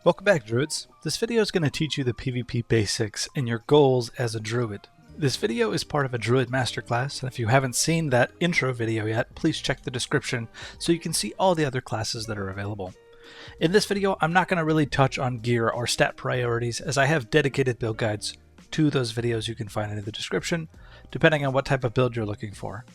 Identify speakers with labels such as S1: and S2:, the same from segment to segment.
S1: Welcome back, Druids. This video is going to teach you the PvP basics and your goals as a Druid. This video is part of a Druid Masterclass, and if you haven't seen that intro video yet, please check the description so you can see all the other classes that are available. In this video, I'm not going to really touch on gear or stat priorities, as I have dedicated build guides to those videos you can find in the description, depending on what type of build you're looking for.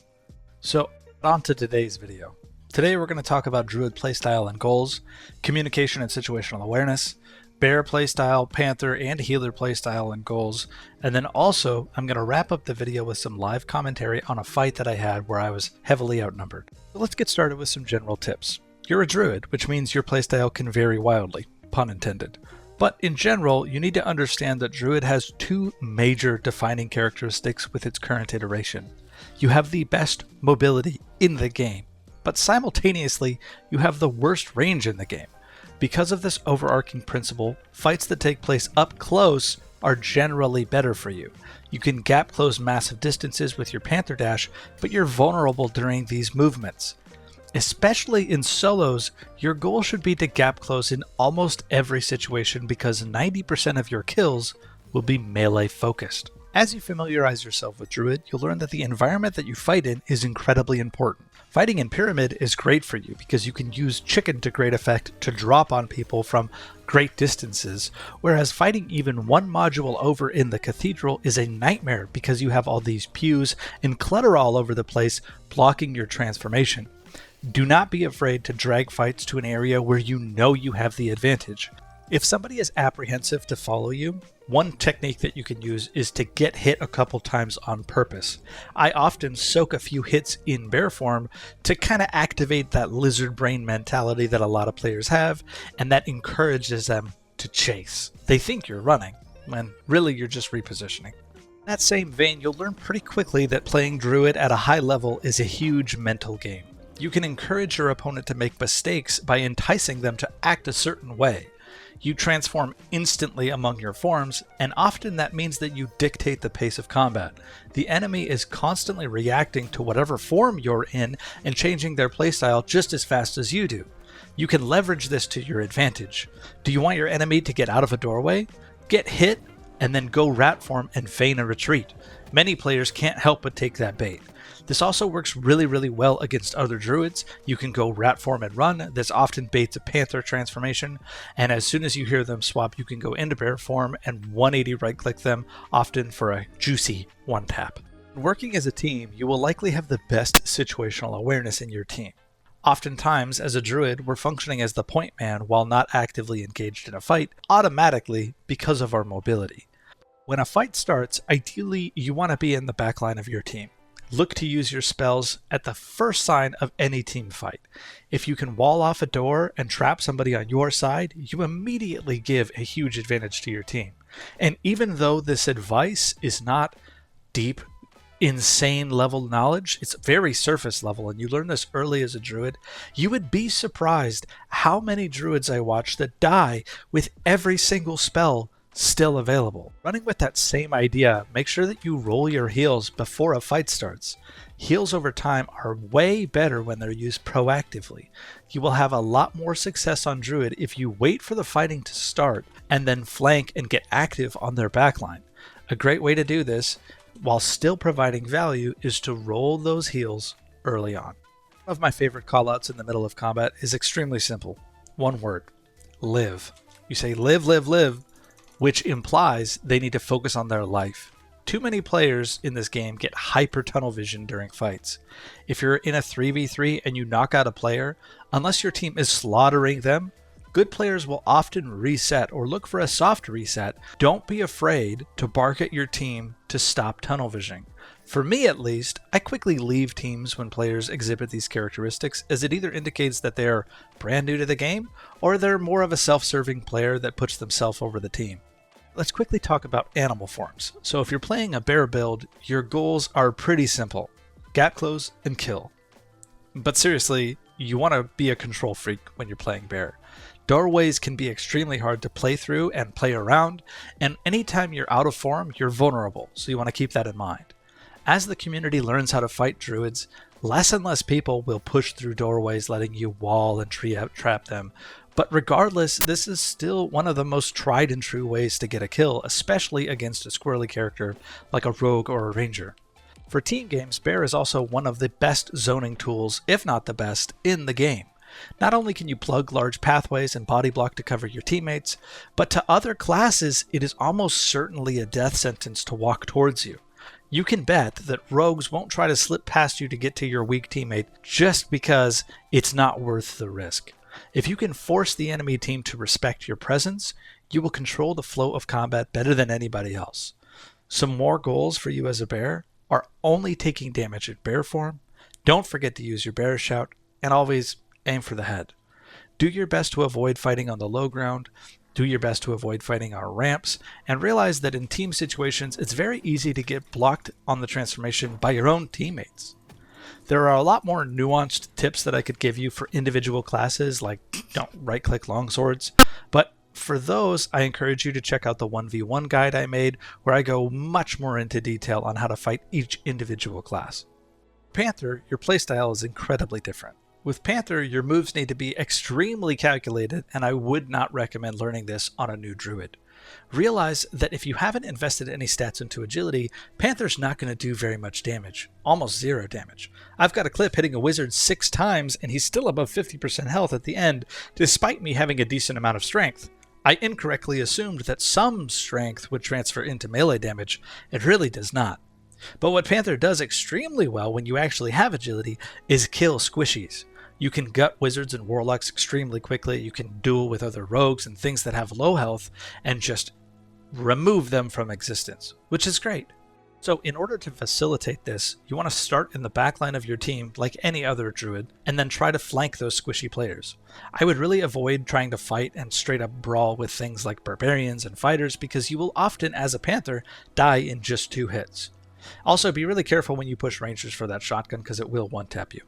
S1: So, on to today's video. Today we're going to talk about Druid playstyle and goals, communication and situational awareness, Bear playstyle, Panther, and Healer playstyle and goals, and then also I'm going to wrap up the video with some live commentary on a fight that I had where I was heavily outnumbered. So let's get started with some general tips. You're a Druid, which means your playstyle can vary wildly, pun intended. But in general, you need to understand that Druid has two major defining characteristics with its current iteration. You have the best mobility in the game, but simultaneously, you have the worst range in the game. Because of this overarching principle, fights that take place up close are generally better for you. You can gap close massive distances with your Panther dash, but you're vulnerable during these movements. Especially in solos, your goal should be to gap close in almost every situation because 90% of your kills will be melee focused. As you familiarize yourself with Druid, you'll learn that the environment that you fight in is incredibly important. Fighting in Pyramid is great for you because you can use chicken to great effect to drop on people from great distances, whereas fighting even one module over in the Cathedral is a nightmare because you have all these pews and clutter all over the place blocking your transformation. Do not be afraid to drag fights to an area where you know you have the advantage. If somebody is apprehensive to follow you, one technique that you can use is to get hit a couple times on purpose. I often soak a few hits in bear form to kind of activate that lizard brain mentality that a lot of players have, and that encourages them to chase. They think you're running, when really you're just repositioning. In that same vein, you'll learn pretty quickly that playing Druid at a high level is a huge mental game. You can encourage your opponent to make mistakes by enticing them to act a certain way. You transform instantly among your forms, and often that means that you dictate the pace of combat. The enemy is constantly reacting to whatever form you're in and changing their playstyle just as fast as you do. You can leverage this to your advantage. Do you want your enemy to get out of a doorway? Get hit, and then go rat form and feign a retreat. Many players can't help but take that bait. This also works really well against other Druids. You can go rat form and run. This often baits a Panther transformation, and as soon as you hear them swap, you can go into bear form and 180 right click them, often for a juicy one tap. Working as a team, you will likely have the best situational awareness in your team. Oftentimes, as a Druid, we're functioning as the point man while not actively engaged in a fight, automatically because of our mobility. When a fight starts, ideally you want to be in the backline of your team. Look to use your spells at the first sign of any team fight. If you can wall off a door and trap somebody on your side, you immediately give a huge advantage to your team. And even though this advice is not deep, insane level knowledge, it's very surface level, and you learn this early as a Druid, you would be surprised how many Druids I watch that die with every single spell still available. Running with that same idea, make sure that you roll your heals before a fight starts. Heals over time are way better when they're used proactively. You will have a lot more success on Druid if you wait for the fighting to start and then flank and get active on their backline. A great way to do this, while still providing value, is to roll those heals early on. One of my favorite callouts in the middle of combat is extremely simple. One word: live. You say live, live, live, which implies they need to focus on their life. Too many players in this game get hyper tunnel vision during fights. If you're in a 3v3 and you knock out a player, unless your team is slaughtering them, good players will often reset or look for a soft reset. Don't be afraid to bark at your team to stop tunnel visioning. For me at least, I quickly leave teams when players exhibit these characteristics, as it either indicates that they're brand new to the game or they're more of a self-serving player that puts themselves over the team. Let's quickly talk about animal forms. So if you're playing a bear build, your goals are pretty simple: gap close and kill. But seriously, you want to be a control freak when you're playing bear. Doorways can be extremely hard to play through and play around, and anytime you're out of form, you're vulnerable, so you want to keep that in mind. As the community learns how to fight Druids, less and less people will push through doorways letting you wall and trap them, But regardless, this is still one of the most tried and true ways to get a kill, especially against a squirrely character like a rogue or a ranger. For team games, Bear is also one of the best zoning tools, if not the best, in the game. Not only can you plug large pathways and body block to cover your teammates, but to other classes, it is almost certainly a death sentence to walk towards you. You can bet that rogues won't try to slip past you to get to your weak teammate just because it's not worth the risk. If you can force the enemy team to respect your presence, you will control the flow of combat better than anybody else. Some more goals for you as a bear are only taking damage at bear form. Don't forget to use your bear shout, and always aim for the head. Do your best to avoid fighting on the low ground. Do your best to avoid fighting on ramps, and realize that in team situations, it's very easy to get blocked on the transformation by your own teammates. There are a lot more nuanced tips that I could give you for individual classes, like don't right-click longswords, but for those, I encourage you to check out the 1v1 guide I made, where I go much more into detail on how to fight each individual class. Panther, your playstyle is incredibly different. With Panther, your moves need to be extremely calculated, and I would not recommend learning this on a new Druid. Realize that if you haven't invested any stats into agility, Panther's not going to do very much damage. Almost zero damage. I've got a clip hitting a wizard 6 times, and he's still above 50% health at the end, despite me having a decent amount of strength. I incorrectly assumed that some strength would transfer into melee damage. It really does not. But what Panther does extremely well when you actually have agility is kill squishies. You can gut wizards and warlocks extremely quickly. You can duel with other rogues and things that have low health and just remove them from existence, which is great. So in order to facilitate this, you want to start in the backline of your team like any other druid, and then try to flank those squishy players. I would really avoid trying to fight and straight up brawl with things like barbarians and fighters, because you will often, as a panther, die in just 2 hits. Also, be really careful when you push rangers for that shotgun, because it will one-tap you.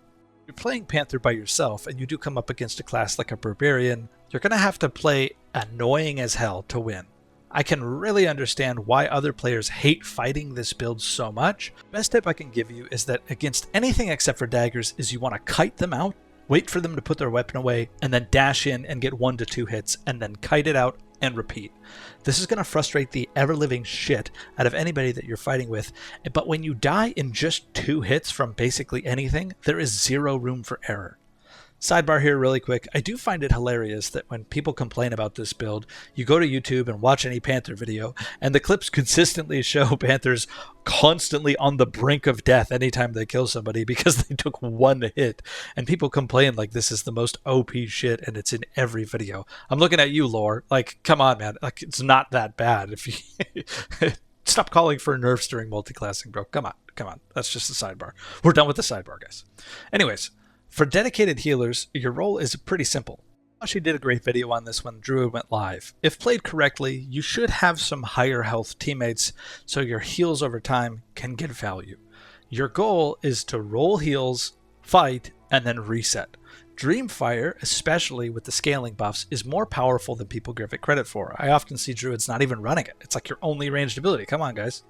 S1: If you're playing Panther by yourself and you do come up against a class like a barbarian, you're going to have to play annoying as hell to win. I can really understand why other players hate fighting this build so much. The best tip I can give you is that against anything except for daggers is you want to kite them out, wait for them to put their weapon away, and then dash in and get 1 to 2 hits, and then kite it out and repeat. This is going to frustrate the ever-living shit out of anybody that you're fighting with, but when you die in just 2 hits from basically anything, there is 0 room for error. Sidebar here really quick, I do find it hilarious that when people complain about this build, you go to YouTube and watch any Panther video, and the clips consistently show Panthers constantly on the brink of death anytime they kill somebody because they took 1 hit, and people complain like this is the most OP shit and it's in every video. I'm looking at you, Lore, like, come on, man, like, it's not that bad. If you stop calling for nerfs during multiclassing, bro. Come on, that's just a sidebar. We're done with the sidebar, guys. Anyways, for dedicated healers, your role is pretty simple. She did a great video on this when Druid went live. If played correctly, you should have some higher health teammates so your heals over time can get value. Your goal is to roll heals, fight, and then reset. Dreamfire, especially with the scaling buffs, is more powerful than people give it credit for. I often see Druids not even running it. It's like your only ranged ability. Come on, guys.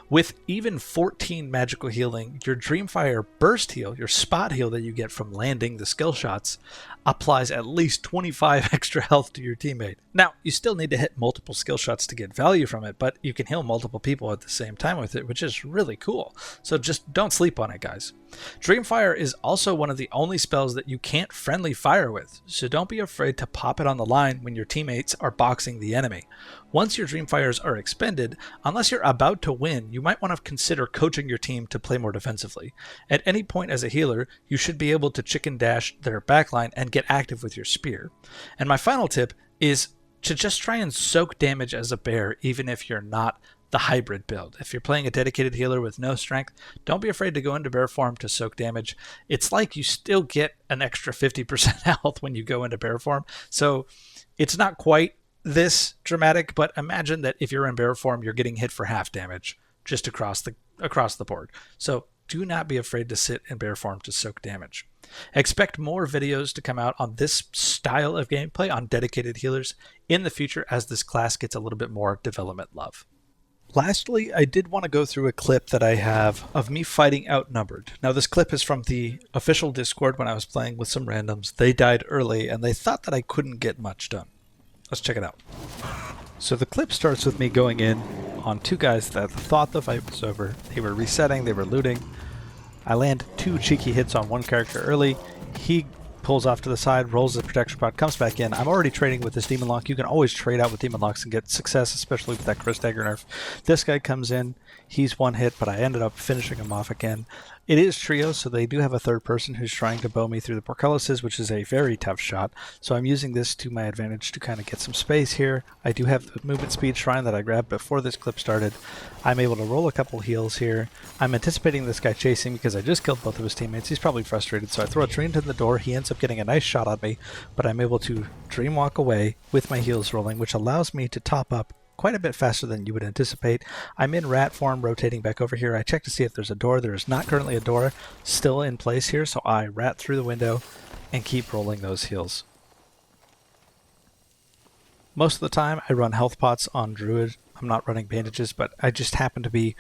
S1: With even 14 magical healing, your Dreamfire burst heal, your spot heal that you get from landing the skill shots, applies at least 25 extra health to your teammate. Now, you still need to hit multiple skill shots to get value from it, but you can heal multiple people at the same time with it, which is really cool. So just don't sleep on it, guys. Dreamfire is also one of the only spells that you can't friendly fire with, so don't be afraid to pop it on the line when your teammates are boxing the enemy. Once your Dreamfires are expended, unless you're about to win, you might want to consider coaching your team to play more defensively. At any point as a healer, you should be able to chicken dash their backline and get active with your spear. And my final tip is to just try and soak damage as a bear, even if you're not the hybrid build. If you're playing a dedicated healer with no strength, don't be afraid to go into bear form to soak damage. It's like you still get an extra 50% health when you go into bear form. So it's not quite this dramatic, but imagine that if you're in bear form, you're getting hit for half damage just across the board. So do not be afraid to sit in bear form to soak damage. Expect more videos to come out on this style of gameplay on dedicated healers in the future as this class gets a little bit more development love. Lastly, I did want to go through a clip that I have of me fighting outnumbered. Now, this clip is from the official Discord when I was playing with some randoms. They died early, and they thought that I couldn't get much done. Let's check it out. So the clip starts with me going in on two guys that thought the fight was over. They were resetting, they were looting. I land two cheeky hits on one character early. He pulls off to the side, rolls the protection pod, comes back in. I'm already trading with this Demon Lock. You can always trade out with Demon Locks and get success, especially with that Chris Dagger nerf. This guy comes in. He's one hit, but I ended up finishing him off again. It is trio, so they do have a third person who's trying to bow me through the portcullises, which is a very tough shot. So I'm using this to my advantage to kind of get some space here. I do have the movement speed shrine that I grabbed before this clip started. I'm able to roll a couple heals here. I'm anticipating this guy chasing because I just killed both of his teammates. He's probably frustrated, so I throw a Treant in the door. He ends up getting a nice shot on me, but I'm able to dream walk away with my heals rolling, which allows me to top up quite a bit faster than you would anticipate. I'm in rat form, rotating back over here. I check to see if there's a door. There is not currently a door still in place here, so I rat through the window and keep rolling those heals. Most of the time I run health pots on Druid. I'm not running bandages, but I just happen to be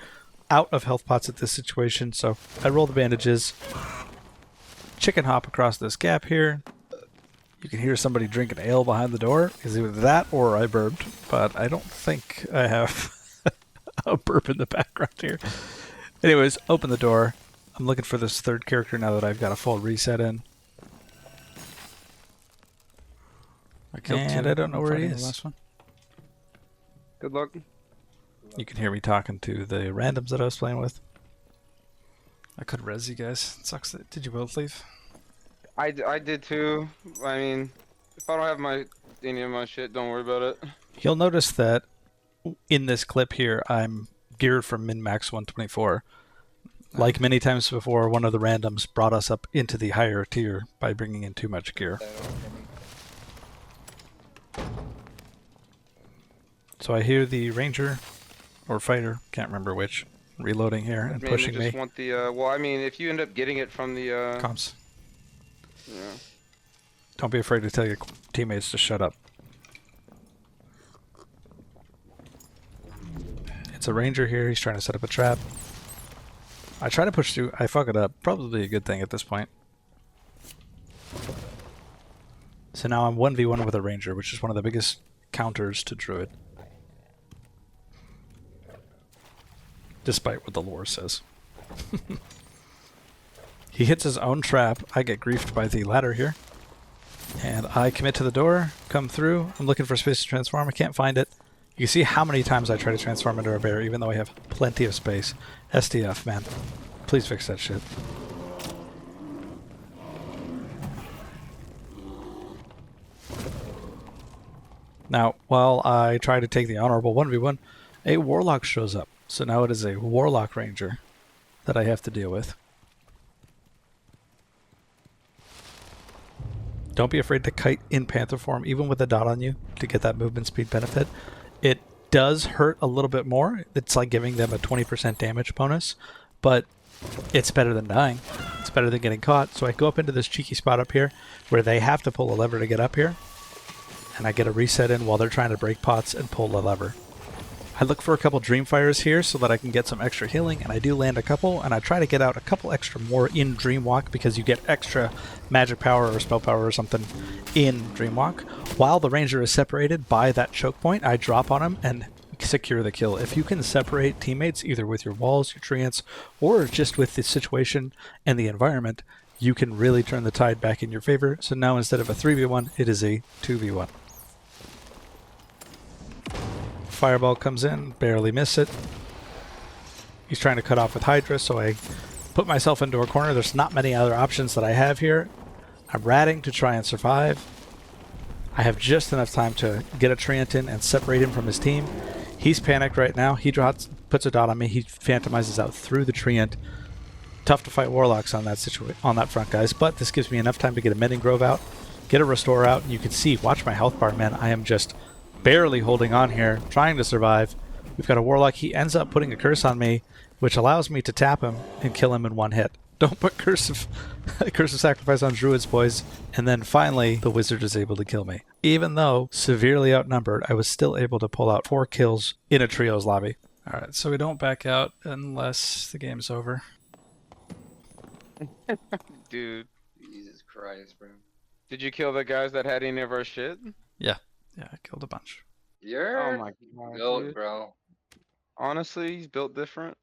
S1: out of health pots at this situation, so I roll the bandages, chicken hop across this gap here. You can hear somebody drinking ale behind the door. Is either that or I burped, but I don't think I have a burp in the background here. Anyways, open the door. I'm looking for this third character now that I've got a full reset in.
S2: I killed
S1: and
S2: two.
S1: I don't know where he
S2: The
S1: is.
S2: last one.
S3: Good luck.
S1: You can hear me talking to the randoms that I was playing with.
S2: I could res you guys. It sucks. Did you both leave?
S3: I did too. I mean, if I don't have any of my shit, don't worry about it.
S1: You'll notice that in this clip here, I'm geared for min-max 124. Like many times before, one of the randoms brought us up into the higher tier by bringing in too much gear. So I hear the ranger or fighter, can't remember which, reloading here and pushing me.
S3: Want the, well, I mean, if you end up getting it from the
S1: Comms.
S3: Yeah.
S1: Don't be afraid to tell your teammates to shut up. It's a ranger here. He's trying to set up a trap. I try to push through. I fuck it up. Probably a good thing at this point. So now I'm 1v1 with a ranger, which is one of the biggest counters to Druid. Despite what the lore says. He hits his own trap. I get griefed by the ladder here. And I commit to the door, come through. I'm looking for space to transform. I can't find it. You can see how many times I try to transform into a bear, even though I have plenty of space. STF, man. Please fix that shit. Now, while I try to take the honorable 1v1, a warlock shows up. So now it is a warlock ranger that I have to deal with. Don't be afraid to kite in Panther form, even with a dot on you, to get that movement speed benefit. It does hurt a little bit more. It's like giving them a 20% damage bonus, but it's better than dying. It's better than getting caught. So I go up into this cheeky spot up here where they have to pull a lever to get up here, and I get a reset in while they're trying to break pots and pull the lever. I look for a couple Dreamfires here so that I can get some extra healing, and I do land a couple, and I try to get out a couple extra more in Dreamwalk because you get extra magic power or spell power or something in Dreamwalk. While the ranger is separated by that choke point, I drop on him and secure the kill. If you can separate teammates either with your walls, your treants, or just with the situation and the environment, you can really turn the tide back in your favor. So now instead of a 3v1, it is a 2v1. Fireball comes in, barely miss it. He's trying to cut off with Hydra, so I put myself into a corner. There's not many other options that I have here. I'm ratting to try and survive. I have just enough time to get a Treant in and separate him from his team. He's panicked right now. He puts a dot on me. He phantomizes out through the Treant. Tough to fight warlocks on that front, guys, but this gives me enough time to get a Mending Grove out, get a Restore out, and you can see, watch my health bar, man. I am just barely holding on here, trying to survive. We've got a warlock. He ends up putting a curse on me, which allows me to tap him and kill him in one hit. Don't put curse of sacrifice on druids, boys. And then finally, the wizard is able to kill me. Even though severely outnumbered, I was still able to pull out 4 kills in a trios lobby. Alright, so we don't back out unless the game's over.
S3: Dude,
S4: Jesus Christ, bro.
S3: did you kill the guys that had any of our shit?
S1: Yeah, I killed a bunch.
S4: You're
S3: Oh my god,
S4: goat,
S3: dude.
S4: bro.
S3: Honestly, he's built different.